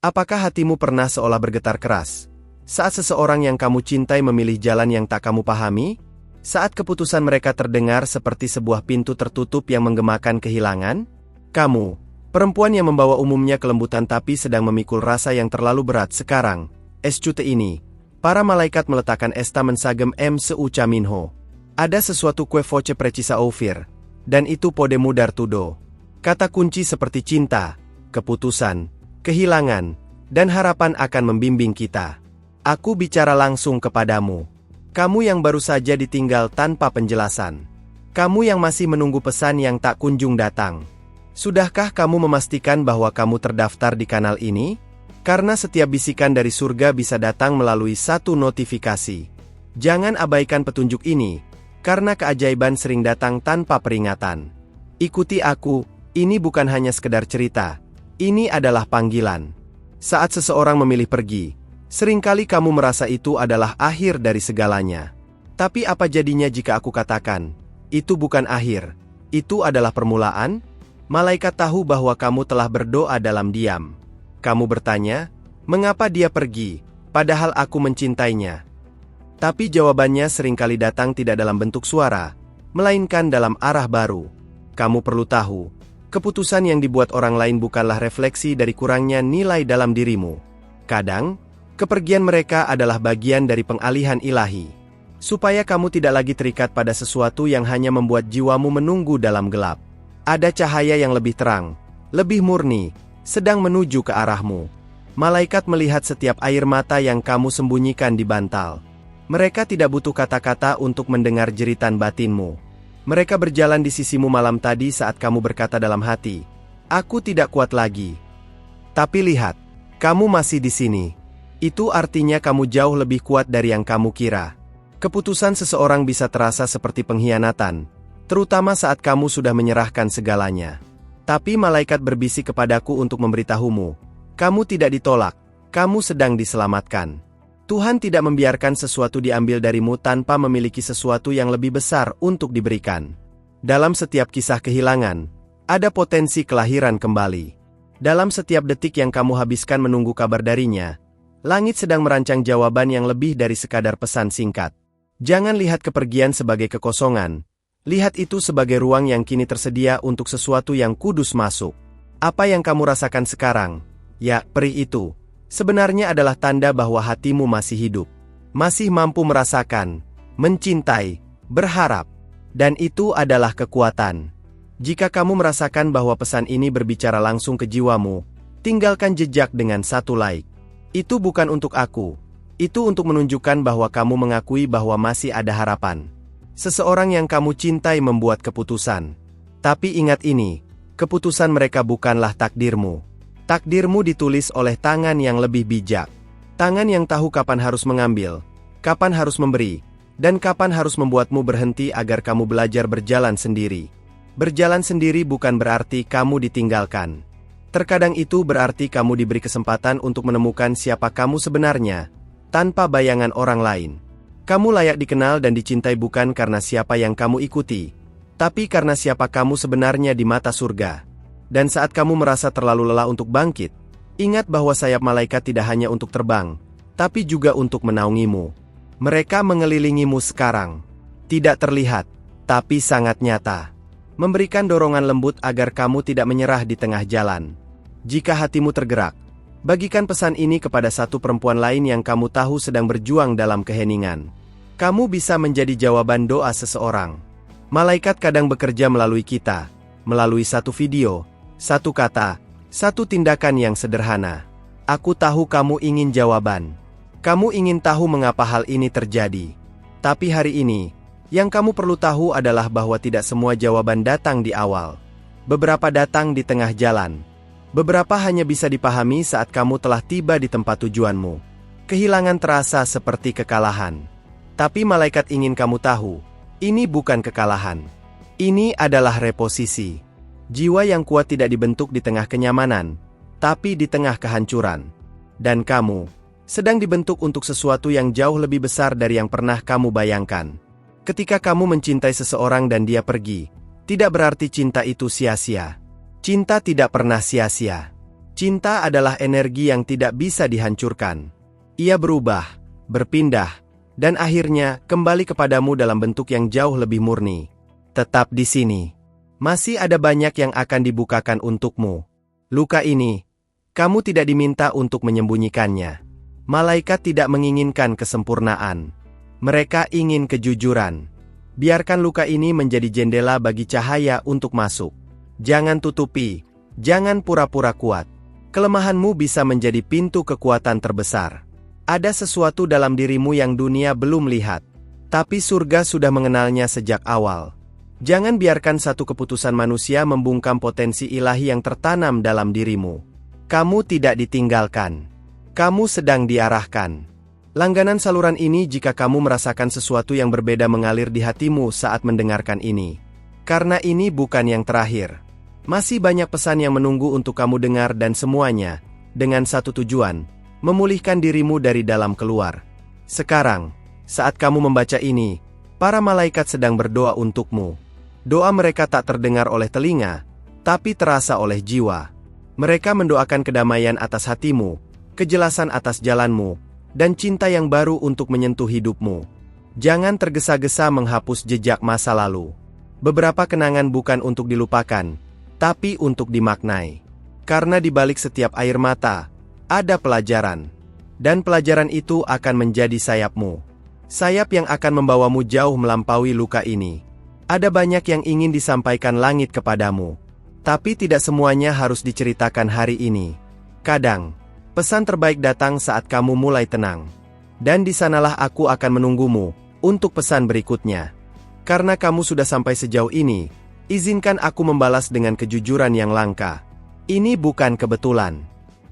Apakah hatimu pernah seolah bergetar keras saat seseorang yang kamu cintai memilih jalan yang tak kamu pahami? Saat keputusan mereka terdengar seperti sebuah pintu tertutup yang menggemakan kehilangan? Kamu, perempuan yang membawa umumnya kelembutan tapi sedang memikul rasa yang terlalu berat sekarang, escute ini. Para malaikat meletakkan esta mensagem Seu Minho. Ada sesuatu kue voce precisa ouvir, dan itu podemu dar tudo. Kata kunci seperti cinta, keputusan, kehilangan, dan harapan akan membimbing kita. Aku bicara langsung kepadamu. Kamu yang baru saja ditinggal tanpa penjelasan. Kamu yang masih menunggu pesan yang tak kunjung datang. Sudahkah kamu memastikan bahwa kamu terdaftar di kanal ini? Karena setiap bisikan dari surga bisa datang melalui satu notifikasi. Jangan abaikan petunjuk ini, karena keajaiban sering datang tanpa peringatan. Ikuti aku, ini bukan hanya sekedar cerita. Ini adalah panggilan. Saat seseorang memilih pergi, seringkali kamu merasa itu adalah akhir dari segalanya. Tapi apa jadinya jika aku katakan, itu bukan akhir, itu adalah permulaan? Malaikat tahu bahwa kamu telah berdoa dalam diam. Kamu bertanya, mengapa dia pergi, padahal aku mencintainya? Tapi jawabannya seringkali datang tidak dalam bentuk suara, melainkan dalam arah baru. Kamu perlu tahu, keputusan yang dibuat orang lain bukanlah refleksi dari kurangnya nilai dalam dirimu. Kadang, kepergian mereka adalah bagian dari pengalihan ilahi, supaya kamu tidak lagi terikat pada sesuatu yang hanya membuat jiwamu menunggu dalam gelap. Ada cahaya yang lebih terang, lebih murni, sedang menuju ke arahmu. Malaikat melihat setiap air mata yang kamu sembunyikan di bantal. Mereka tidak butuh kata-kata untuk mendengar jeritan batinmu. Mereka berjalan di sisimu malam tadi saat kamu berkata dalam hati, "Aku tidak kuat lagi." Tapi lihat, kamu masih di sini. Itu artinya kamu jauh lebih kuat dari yang kamu kira. Keputusan seseorang bisa terasa seperti pengkhianatan, terutama saat kamu sudah menyerahkan segalanya. Tapi malaikat berbisik kepadaku untuk memberitahumu, kamu tidak ditolak, kamu sedang diselamatkan. Tuhan tidak membiarkan sesuatu diambil darimu tanpa memiliki sesuatu yang lebih besar untuk diberikan. Dalam setiap kisah kehilangan, ada potensi kelahiran kembali. Dalam setiap detik yang kamu habiskan menunggu kabar darinya, langit sedang merancang jawaban yang lebih dari sekadar pesan singkat. Jangan lihat kepergian sebagai kekosongan. Lihat itu sebagai ruang yang kini tersedia untuk sesuatu yang kudus masuk. Apa yang kamu rasakan sekarang, ya, perih itu, sebenarnya adalah tanda bahwa hatimu masih hidup. Masih mampu merasakan, mencintai, berharap. Dan itu adalah kekuatan. Jika kamu merasakan bahwa pesan ini berbicara langsung ke jiwamu, tinggalkan jejak dengan satu like. Itu bukan untuk aku. Itu untuk menunjukkan bahwa kamu mengakui bahwa masih ada harapan. Seseorang yang kamu cintai membuat keputusan. Tapi ingat ini, keputusan mereka bukanlah takdirmu. Takdirmu ditulis oleh tangan yang lebih bijak. Tangan yang tahu kapan harus mengambil, kapan harus memberi, dan kapan harus membuatmu berhenti agar kamu belajar berjalan sendiri. Berjalan sendiri bukan berarti kamu ditinggalkan. Terkadang itu berarti kamu diberi kesempatan untuk menemukan siapa kamu sebenarnya, tanpa bayangan orang lain. Kamu layak dikenal dan dicintai bukan karena siapa yang kamu ikuti, tapi karena siapa kamu sebenarnya di mata surga. Dan saat kamu merasa terlalu lelah untuk bangkit, ingat bahwa sayap malaikat tidak hanya untuk terbang, tapi juga untuk menaungimu. Mereka mengelilingimu sekarang. Tidak terlihat, tapi sangat nyata. Memberikan dorongan lembut agar kamu tidak menyerah di tengah jalan. Jika hatimu tergerak, bagikan pesan ini kepada satu perempuan lain yang kamu tahu sedang berjuang dalam keheningan. Kamu bisa menjadi jawaban doa seseorang. Malaikat kadang bekerja melalui kita, melalui satu video, satu kata, satu tindakan yang sederhana. Aku tahu kamu ingin jawaban. Kamu ingin tahu mengapa hal ini terjadi. Tapi hari ini, yang kamu perlu tahu adalah bahwa tidak semua jawaban datang di awal. Beberapa datang di tengah jalan. Beberapa hanya bisa dipahami saat kamu telah tiba di tempat tujuanmu. Kehilangan terasa seperti kekalahan. Tapi malaikat ingin kamu tahu, ini bukan kekalahan. Ini adalah reposisi. Jiwa yang kuat tidak dibentuk di tengah kenyamanan, tapi di tengah kehancuran. Dan kamu sedang dibentuk untuk sesuatu yang jauh lebih besar dari yang pernah kamu bayangkan. Ketika kamu mencintai seseorang dan dia pergi, tidak berarti cinta itu sia-sia. Cinta tidak pernah sia-sia. Cinta adalah energi yang tidak bisa dihancurkan. Ia berubah, berpindah, dan akhirnya kembali kepadamu dalam bentuk yang jauh lebih murni. Tetap di sini. Masih ada banyak yang akan dibukakan untukmu. Luka ini, kamu tidak diminta untuk menyembunyikannya. Malaikat tidak menginginkan kesempurnaan. Mereka ingin kejujuran. Biarkan luka ini menjadi jendela bagi cahaya untuk masuk. Jangan tutupi, jangan pura-pura kuat. Kelemahanmu bisa menjadi pintu kekuatan terbesar. Ada sesuatu dalam dirimu yang dunia belum lihat, tapi surga sudah mengenalnya sejak awal. Jangan biarkan satu keputusan manusia membungkam potensi ilahi yang tertanam dalam dirimu. Kamu tidak ditinggalkan. Kamu sedang diarahkan. Langganan saluran ini jika kamu merasakan sesuatu yang berbeda mengalir di hatimu saat mendengarkan ini. Karena ini bukan yang terakhir. Masih banyak pesan yang menunggu untuk kamu dengar dan semuanya, dengan satu tujuan, memulihkan dirimu dari dalam keluar. Sekarang, saat kamu membaca ini, para malaikat sedang berdoa untukmu. Doa mereka tak terdengar oleh telinga, tapi terasa oleh jiwa. Mereka mendoakan kedamaian atas hatimu, kejelasan atas jalanmu, dan cinta yang baru untuk menyentuh hidupmu. Jangan tergesa-gesa menghapus jejak masa lalu. Beberapa kenangan bukan untuk dilupakan, tapi untuk dimaknai. Karena di balik setiap air mata, ada pelajaran. Dan pelajaran itu akan menjadi sayapmu. Sayap yang akan membawamu jauh melampaui luka ini. Ada banyak yang ingin disampaikan langit kepadamu. Tapi tidak semuanya harus diceritakan hari ini. Kadang, pesan terbaik datang saat kamu mulai tenang. Dan di sanalah aku akan menunggumu untuk pesan berikutnya. Karena kamu sudah sampai sejauh ini, izinkan aku membalas dengan kejujuran yang langka. Ini bukan kebetulan.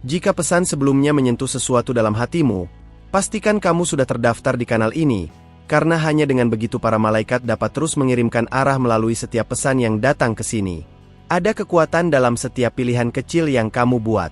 Jika pesan sebelumnya menyentuh sesuatu dalam hatimu, pastikan kamu sudah terdaftar di kanal ini, karena hanya dengan begitu para malaikat dapat terus mengirimkan arah melalui setiap pesan yang datang ke sini. Ada kekuatan dalam setiap pilihan kecil yang kamu buat.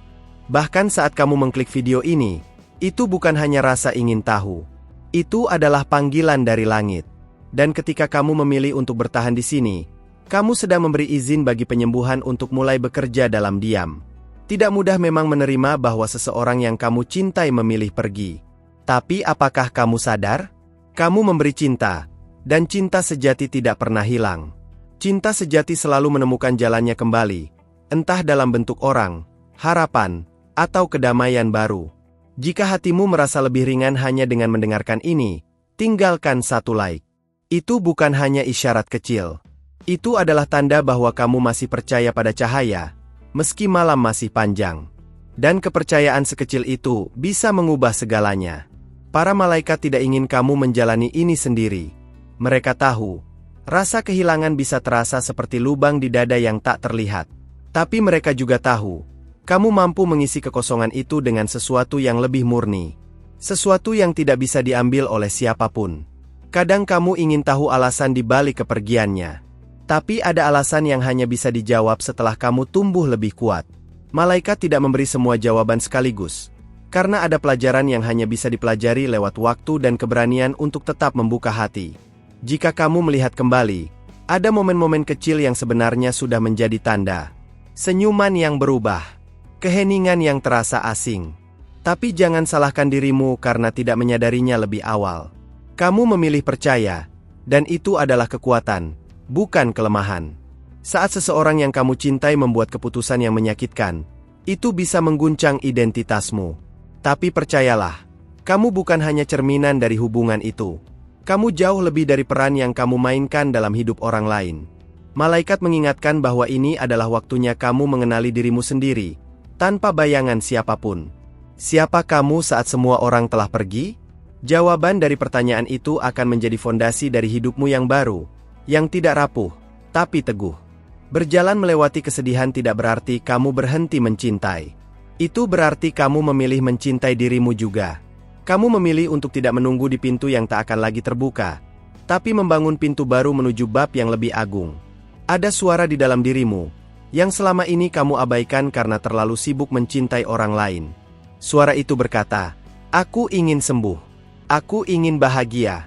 Bahkan saat kamu mengklik video ini, itu bukan hanya rasa ingin tahu. Itu adalah panggilan dari langit. Dan ketika kamu memilih untuk bertahan di sini, kamu sedang memberi izin bagi penyembuhan untuk mulai bekerja dalam diam. Tidak mudah memang menerima bahwa seseorang yang kamu cintai memilih pergi. Tapi apakah kamu sadar? Kamu memberi cinta, dan cinta sejati tidak pernah hilang. Cinta sejati selalu menemukan jalannya kembali, entah dalam bentuk orang, harapan, atau kedamaian baru. Jika hatimu merasa lebih ringan hanya dengan mendengarkan ini, tinggalkan satu like. Itu bukan hanya isyarat kecil. Itu adalah tanda bahwa kamu masih percaya pada cahaya, meski malam masih panjang. Dan kepercayaan sekecil itu bisa mengubah segalanya. Para malaikat tidak ingin kamu menjalani ini sendiri. Mereka tahu, rasa kehilangan bisa terasa seperti lubang di dada yang tak terlihat. Tapi mereka juga tahu, kamu mampu mengisi kekosongan itu dengan sesuatu yang lebih murni. Sesuatu yang tidak bisa diambil oleh siapapun. Kadang kamu ingin tahu alasan di balik kepergiannya. Tapi ada alasan yang hanya bisa dijawab setelah kamu tumbuh lebih kuat. Malaikat tidak memberi semua jawaban sekaligus. Karena ada pelajaran yang hanya bisa dipelajari lewat waktu dan keberanian untuk tetap membuka hati. Jika kamu melihat kembali, ada momen-momen kecil yang sebenarnya sudah menjadi tanda. Senyuman yang berubah. Keheningan yang terasa asing. Tapi jangan salahkan dirimu karena tidak menyadarinya lebih awal. Kamu memilih percaya, dan itu adalah kekuatan, bukan kelemahan. Saat seseorang yang kamu cintai membuat keputusan yang menyakitkan, itu bisa mengguncang identitasmu. Tapi percayalah, kamu bukan hanya cerminan dari hubungan itu. Kamu jauh lebih dari peran yang kamu mainkan dalam hidup orang lain. Malaikat mengingatkan bahwa ini adalah waktunya kamu mengenali dirimu sendiri, tanpa bayangan siapapun. Siapa kamu saat semua orang telah pergi? Jawaban dari pertanyaan itu akan menjadi fondasi dari hidupmu yang baru, yang tidak rapuh, tapi teguh. Berjalan melewati kesedihan tidak berarti kamu berhenti mencintai. Itu berarti kamu memilih mencintai dirimu juga. Kamu memilih untuk tidak menunggu di pintu yang tak akan lagi terbuka, tapi membangun pintu baru menuju bab yang lebih agung. Ada suara di dalam dirimu, yang selama ini kamu abaikan karena terlalu sibuk mencintai orang lain. Suara itu berkata, "Aku ingin sembuh. Aku ingin bahagia."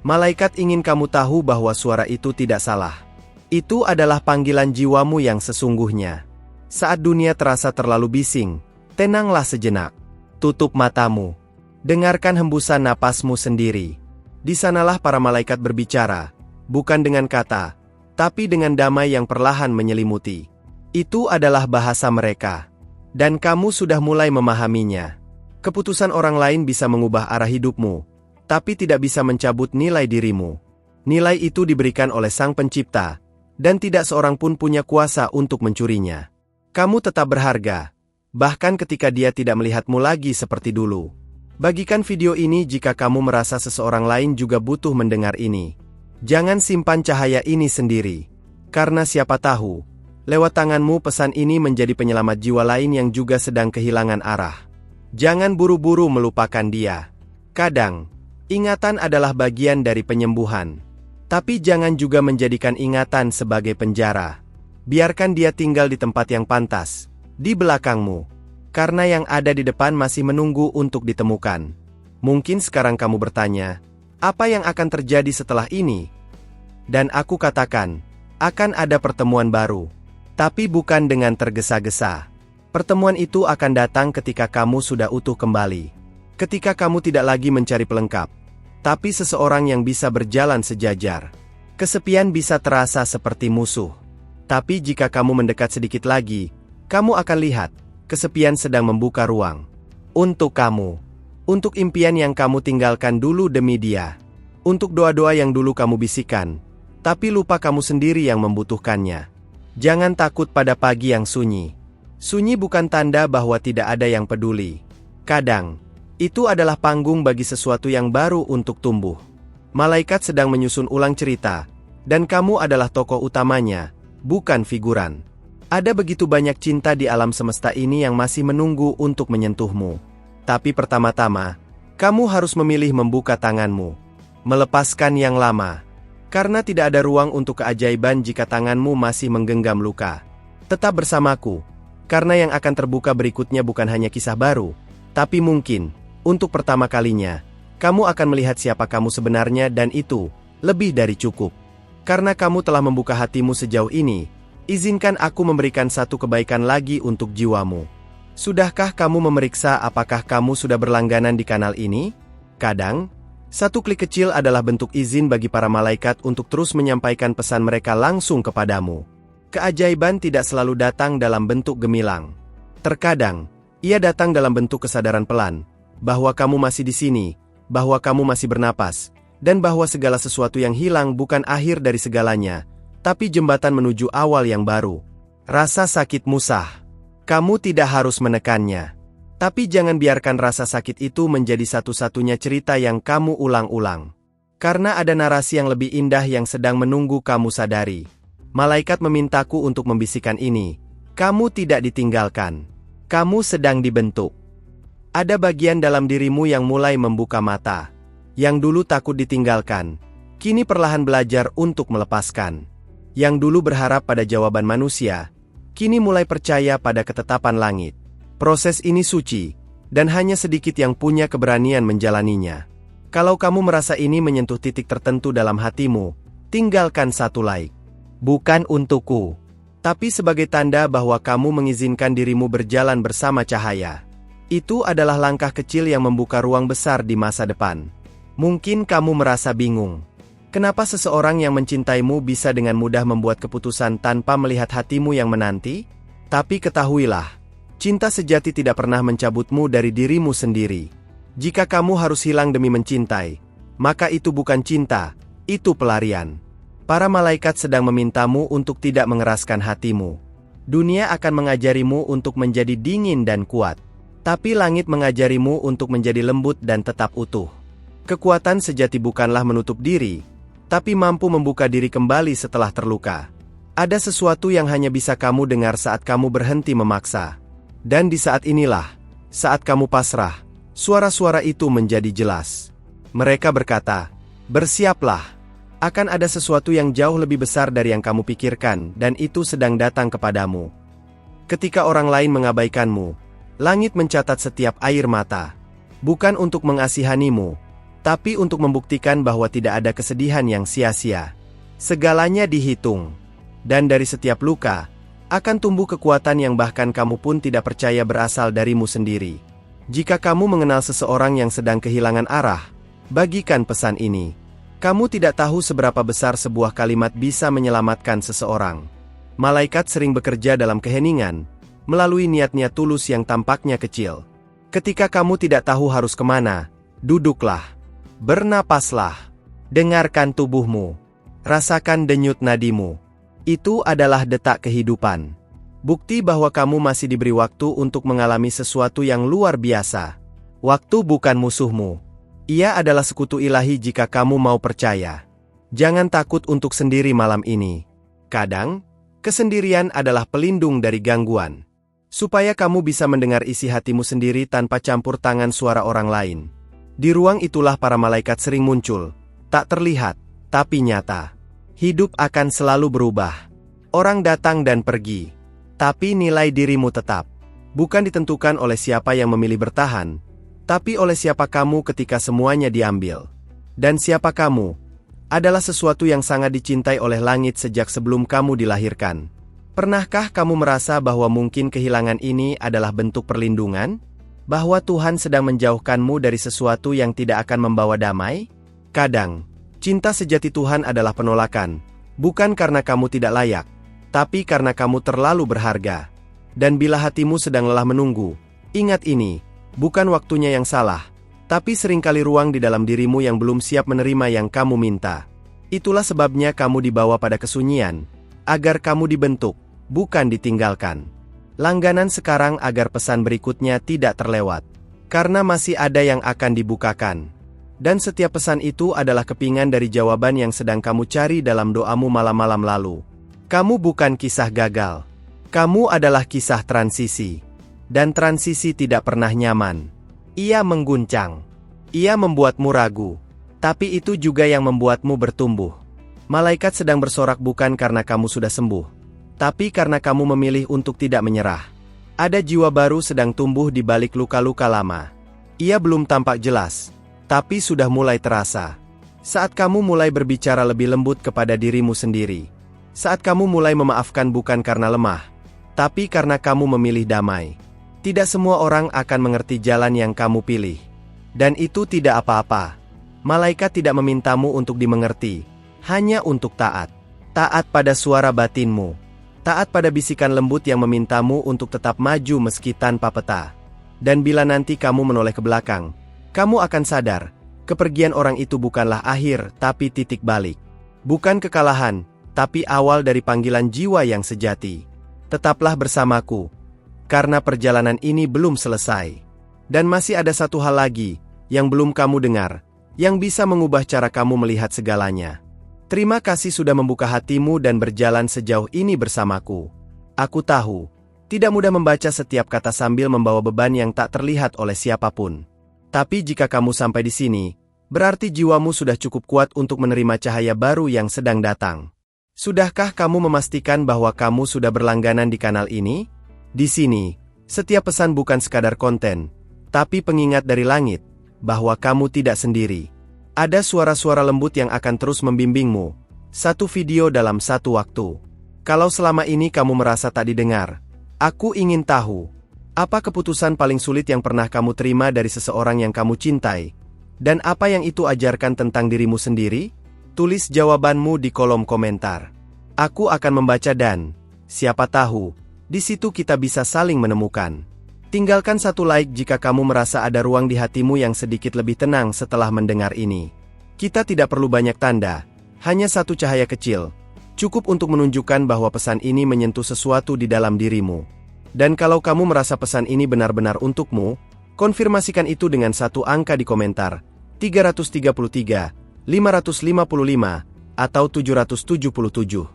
Malaikat ingin kamu tahu bahwa suara itu tidak salah. Itu adalah panggilan jiwamu yang sesungguhnya. Saat dunia terasa terlalu bising, tenanglah sejenak. Tutup matamu. Dengarkan hembusan napasmu sendiri. Di sanalah para malaikat berbicara, bukan dengan kata, tapi dengan damai yang perlahan menyelimuti. Itu adalah bahasa mereka. Dan kamu sudah mulai memahaminya. Keputusan orang lain bisa mengubah arah hidupmu, tapi tidak bisa mencabut nilai dirimu. Nilai itu diberikan oleh Sang Pencipta, dan tidak seorang pun punya kuasa untuk mencurinya. Kamu tetap berharga, bahkan ketika dia tidak melihatmu lagi seperti dulu. Bagikan video ini jika kamu merasa seseorang lain juga butuh mendengar ini. Jangan simpan cahaya ini sendiri, karena siapa tahu, lewat tanganmu pesan ini menjadi penyelamat jiwa lain yang juga sedang kehilangan arah. Jangan buru-buru melupakan dia. Kadang, ingatan adalah bagian dari penyembuhan. Tapi jangan juga menjadikan ingatan sebagai penjara. Biarkan dia tinggal di tempat yang pantas, di belakangmu. Karena yang ada di depan masih menunggu untuk ditemukan. Mungkin sekarang kamu bertanya, apa yang akan terjadi setelah ini? Dan aku katakan, akan ada pertemuan baru. Tapi bukan dengan tergesa-gesa. Pertemuan itu akan datang ketika kamu sudah utuh kembali. Ketika kamu tidak lagi mencari pelengkap, tapi seseorang yang bisa berjalan sejajar. Kesepian bisa terasa seperti musuh. Tapi jika kamu mendekat sedikit lagi, kamu akan lihat, kesepian sedang membuka ruang. Untuk kamu. Untuk impian yang kamu tinggalkan dulu demi dia. Untuk doa-doa yang dulu kamu bisikan, tapi lupa kamu sendiri yang membutuhkannya. Jangan takut pada pagi yang sunyi. Sunyi bukan tanda bahwa tidak ada yang peduli. Kadang, itu adalah panggung bagi sesuatu yang baru untuk tumbuh. Malaikat sedang menyusun ulang cerita, dan kamu adalah tokoh utamanya, bukan figuran. Ada begitu banyak cinta di alam semesta ini yang masih menunggu untuk menyentuhmu. Tapi pertama-tama, kamu harus memilih membuka tanganmu. Melepaskan yang lama. Karena tidak ada ruang untuk keajaiban jika tanganmu masih menggenggam luka. Tetap bersamaku. Karena yang akan terbuka berikutnya bukan hanya kisah baru, tapi mungkin, untuk pertama kalinya, kamu akan melihat siapa kamu sebenarnya dan itu, lebih dari cukup. Karena kamu telah membuka hatimu sejauh ini, izinkan aku memberikan satu kebaikan lagi untuk jiwamu. Sudahkah kamu memeriksa apakah kamu sudah berlangganan di kanal ini? Kadang, satu klik kecil adalah bentuk izin bagi para malaikat untuk terus menyampaikan pesan mereka langsung kepadamu. Keajaiban tidak selalu datang dalam bentuk gemilang. Terkadang, ia datang dalam bentuk kesadaran pelan, bahwa kamu masih di sini, bahwa kamu masih bernapas, dan bahwa segala sesuatu yang hilang bukan akhir dari segalanya, tapi jembatan menuju awal yang baru. Rasa sakit musah. Kamu tidak harus menekannya. Tapi jangan biarkan rasa sakit itu menjadi satu-satunya cerita yang kamu ulang-ulang. Karena ada narasi yang lebih indah yang sedang menunggu kamu sadari. Malaikat memintaku untuk membisikkan ini. Kamu tidak ditinggalkan. Kamu sedang dibentuk. Ada bagian dalam dirimu yang mulai membuka mata. Yang dulu takut ditinggalkan, kini perlahan belajar untuk melepaskan. Yang dulu berharap pada jawaban manusia, kini mulai percaya pada ketetapan langit. Proses ini suci, dan hanya sedikit yang punya keberanian menjalaninya. Kalau kamu merasa ini menyentuh titik tertentu dalam hatimu, tinggalkan satu like. Bukan untukku, tapi sebagai tanda bahwa kamu mengizinkan dirimu berjalan bersama cahaya. Itu adalah langkah kecil yang membuka ruang besar di masa depan. Mungkin kamu merasa bingung. Kenapa seseorang yang mencintaimu bisa dengan mudah membuat keputusan tanpa melihat hatimu yang menanti? Tapi ketahuilah, cinta sejati tidak pernah mencabutmu dari dirimu sendiri. Jika kamu harus hilang demi mencintai, maka itu bukan cinta, itu pelarian. Para malaikat sedang memintamu untuk tidak mengeraskan hatimu. Dunia akan mengajarimu untuk menjadi dingin dan kuat. Tapi langit mengajarimu untuk menjadi lembut dan tetap utuh. Kekuatan sejati bukanlah menutup diri, tapi mampu membuka diri kembali setelah terluka. Ada sesuatu yang hanya bisa kamu dengar saat kamu berhenti memaksa. Dan di saat inilah, saat kamu pasrah, suara-suara itu menjadi jelas. Mereka berkata, bersiaplah. Akan ada sesuatu yang jauh lebih besar dari yang kamu pikirkan, dan itu sedang datang kepadamu. Ketika orang lain mengabaikanmu, langit mencatat setiap air mata. Bukan untuk mengasihanimu, tapi untuk membuktikan bahwa tidak ada kesedihan yang sia-sia. Segalanya dihitung. Dan dari setiap luka, Akan tumbuh kekuatan yang bahkan kamu pun tidak percaya berasal darimu sendiri. Jika kamu mengenal seseorang yang sedang kehilangan arah, bagikan pesan ini. Kamu tidak tahu seberapa besar sebuah kalimat bisa menyelamatkan seseorang. Malaikat sering bekerja dalam keheningan, melalui niat-niat tulus yang tampaknya kecil. Ketika kamu tidak tahu harus kemana, duduklah. Bernapaslah. Dengarkan tubuhmu. Rasakan denyut nadimu. Itu adalah detak kehidupan. Bukti bahwa kamu masih diberi waktu untuk mengalami sesuatu yang luar biasa. Waktu bukan musuhmu. Ia adalah sekutu ilahi jika kamu mau percaya. Jangan takut untuk sendiri malam ini. Kadang, kesendirian adalah pelindung dari gangguan. Supaya kamu bisa mendengar isi hatimu sendiri tanpa campur tangan suara orang lain. Di ruang itulah para malaikat sering muncul. Tak terlihat, tapi nyata. Hidup akan selalu berubah. Orang datang dan pergi. Tapi nilai dirimu tetap. Bukan ditentukan oleh siapa yang memilih bertahan, tapi oleh siapa kamu ketika semuanya diambil. Dan siapa kamu adalah sesuatu yang sangat dicintai oleh langit sejak sebelum kamu dilahirkan. Pernahkah kamu merasa bahwa mungkin kehilangan ini adalah bentuk perlindungan? Bahwa Tuhan sedang menjauhkanmu dari sesuatu yang tidak akan membawa damai? Kadang, cinta sejati Tuhan adalah penolakan, bukan karena kamu tidak layak, tapi karena kamu terlalu berharga. Dan bila hatimu sedang lelah menunggu, ingat ini, bukan waktunya yang salah, tapi seringkali ruang di dalam dirimu yang belum siap menerima yang kamu minta. Itulah sebabnya kamu dibawa pada kesunyian, agar kamu dibentuk, bukan ditinggalkan. Langganan sekarang agar pesan berikutnya tidak terlewat, karena masih ada yang akan dibukakan. Dan setiap pesan itu adalah kepingan dari jawaban yang sedang kamu cari dalam doamu malam-malam lalu. Kamu bukan kisah gagal. Kamu adalah kisah transisi. Dan transisi tidak pernah nyaman. Ia mengguncang. Ia membuatmu ragu. Tapi itu juga yang membuatmu bertumbuh. Malaikat sedang bersorak bukan karena kamu sudah sembuh, tapi karena kamu memilih untuk tidak menyerah. Ada jiwa baru sedang tumbuh di balik luka-luka lama. Ia belum tampak jelas, tapi sudah mulai terasa. Saat kamu mulai berbicara lebih lembut kepada dirimu sendiri. Saat kamu mulai memaafkan bukan karena lemah, tapi karena kamu memilih damai. Tidak semua orang akan mengerti jalan yang kamu pilih. Dan itu tidak apa-apa. Malaikat tidak memintamu untuk dimengerti, hanya untuk taat. Taat pada suara batinmu. Taat pada bisikan lembut yang memintamu untuk tetap maju meski tanpa peta. Dan bila nanti kamu menoleh ke belakang, kamu akan sadar, kepergian orang itu bukanlah akhir, tapi titik balik. Bukan kekalahan, tapi awal dari panggilan jiwa yang sejati. Tetaplah bersamaku, karena perjalanan ini belum selesai. Dan masih ada satu hal lagi, yang belum kamu dengar, yang bisa mengubah cara kamu melihat segalanya. Terima kasih sudah membuka hatimu dan berjalan sejauh ini bersamaku. Aku tahu, tidak mudah membaca setiap kata sambil membawa beban yang tak terlihat oleh siapapun. Tapi jika kamu sampai di sini, berarti jiwamu sudah cukup kuat untuk menerima cahaya baru yang sedang datang. Sudahkah kamu memastikan bahwa kamu sudah berlangganan di kanal ini? Di sini, setiap pesan bukan sekadar konten, tapi pengingat dari langit, bahwa kamu tidak sendiri. Ada suara-suara lembut yang akan terus membimbingmu, satu video dalam satu waktu. Kalau selama ini kamu merasa tak didengar, aku ingin tahu, apa keputusan paling sulit yang pernah kamu terima dari seseorang yang kamu cintai? Dan apa yang itu ajarkan tentang dirimu sendiri? Tulis jawabanmu di kolom komentar. Aku akan membaca dan, siapa tahu, di situ kita bisa saling menemukan. Tinggalkan satu like jika kamu merasa ada ruang di hatimu yang sedikit lebih tenang setelah mendengar ini. Kita tidak perlu banyak tanda, hanya satu cahaya kecil, cukup untuk menunjukkan bahwa pesan ini menyentuh sesuatu di dalam dirimu. Dan kalau kamu merasa pesan ini benar-benar untukmu, konfirmasikan itu dengan satu angka di komentar, 333, 555, atau 777.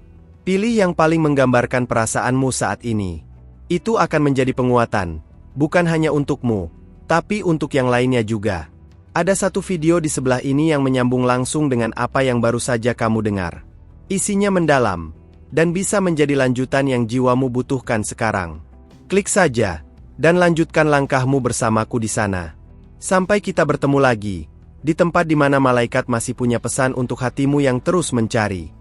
Pilih yang paling menggambarkan perasaanmu saat ini. Itu akan menjadi penguatan, bukan hanya untukmu, tapi untuk yang lainnya juga. Ada satu video di sebelah ini yang menyambung langsung dengan apa yang baru saja kamu dengar. Isinya mendalam, dan bisa menjadi lanjutan yang jiwamu butuhkan sekarang. Klik saja, dan lanjutkan langkahmu bersamaku di sana. Sampai kita bertemu lagi, di tempat di mana malaikat masih punya pesan untuk hatimu yang terus mencari.